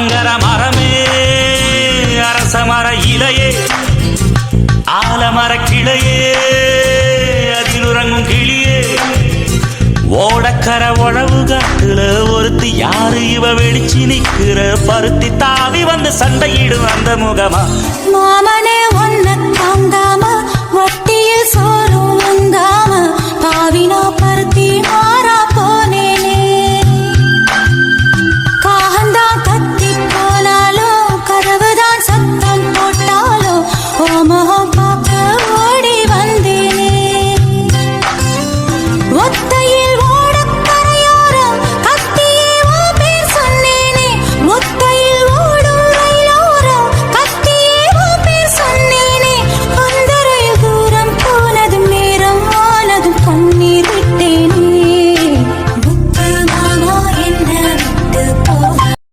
ஆத்தங்கர மரமே அரச மர இலையே ஆலமர கிளையே அதில் உறங்கும் கிளியே ஓடக்கர உழவு காட்டுல ஒருத்தி யாரு இவ வெளிச்சு நிக்கிற பருத்தி தாவி வந்து சண்டையிடும் அந்த முகமா மாமனே ஒன்ன தாங்கா